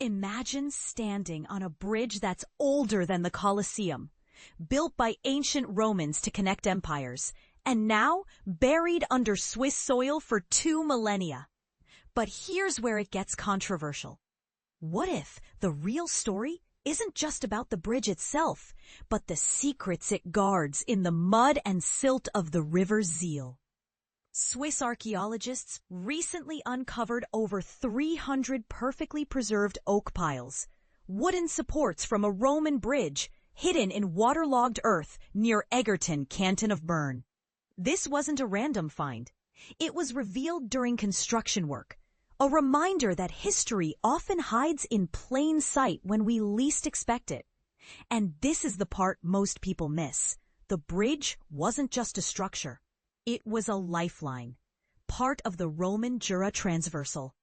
Imagine standing on a bridge that's older than the Colosseum, built by ancient Romans to connect empires, and now buried under Swiss soil for 2 millennia. But here's where it gets controversial. What if the real story isn't just about the bridge itself, but the secrets it guards in the mud and silt of the River Zihl? Swiss archaeologists recently uncovered over 300 perfectly preserved oak piles, wooden supports from a Roman bridge hidden in waterlogged earth near Egerton, Canton of Bern. This wasn't a random find. It was revealed during construction work, a reminder that history often hides in plain sight when we least expect it. And this is the part most people miss. The bridge wasn't just a structure. It was a lifeline, part of the Roman Jura Transversal.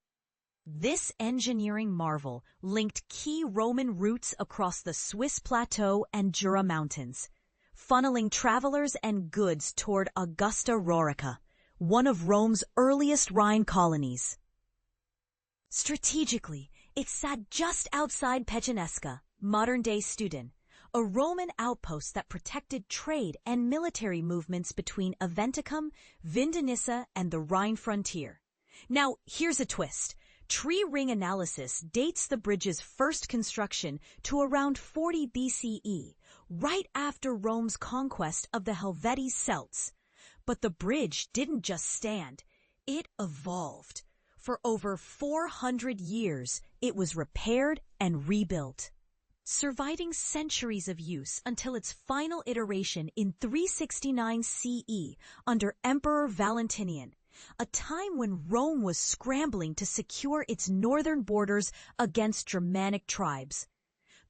This engineering marvel linked key Roman routes across the Swiss plateau and Jura mountains, funneling travelers and goods toward Augusta Raurica, one of Rome's earliest Rhine colonies. Strategically, it sat just outside Pecenesca, modern-day Studin, a Roman outpost that protected trade and military movements between Aventicum, Vindonissa, and the Rhine frontier. Now, here's a twist. Tree ring analysis dates the bridge's first construction to around 40 BCE, right after Rome's conquest of the Helvetii Celts. But the bridge didn't just stand. It evolved. For over 400 years, it was repaired and rebuilt, surviving centuries of use until its final iteration in 369 CE under Emperor Valentinian, a time when Rome was scrambling to secure its northern borders against Germanic tribes.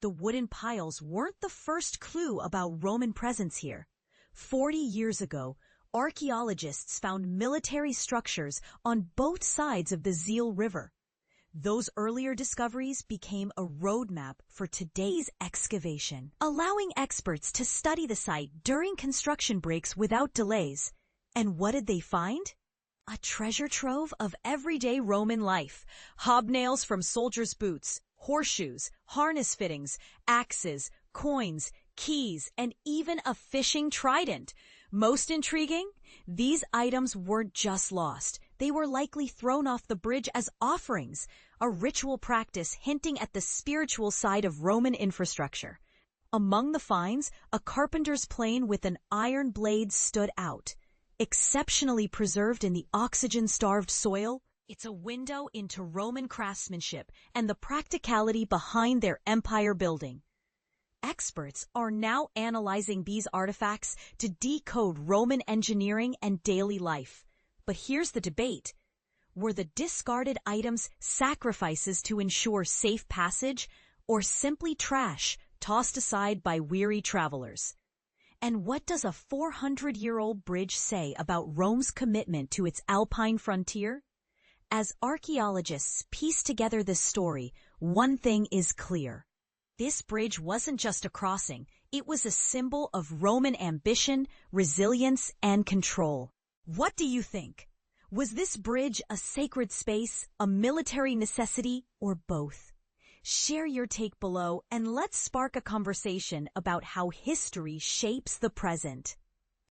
The wooden piles weren't the first clue about Roman presence here. 40 years ago, archaeologists found military structures on both sides of the Zihl River. Those earlier discoveries became a roadmap for today's excavation, allowing experts to study the site during construction breaks without delays. And what did they find? A treasure trove of everyday Roman life. Hobnails from soldiers' boots, horseshoes, harness fittings, axes, coins, keys, and even a fishing trident. Most intriguing, these items weren't just lost. They were likely thrown off the bridge as offerings, a ritual practice hinting at the spiritual side of Roman infrastructure. Among the finds, a carpenter's plane with an iron blade stood out. Exceptionally preserved in the oxygen-starved soil, it's a window into Roman craftsmanship and the practicality behind their empire building. Experts are now analyzing these artifacts to decode Roman engineering and daily life. But here's the debate. Were the discarded items sacrifices to ensure safe passage, or simply trash tossed aside by weary travelers? And what does a 400-year-old bridge say about Rome's commitment to its alpine frontier? As archaeologists piece together this story, one thing is clear. This bridge wasn't just a crossing, it was a symbol of Roman ambition, resilience, and control. What do you think? Was this bridge a sacred space, a military necessity, or both? Share your take below and let's spark a conversation about how history shapes the present.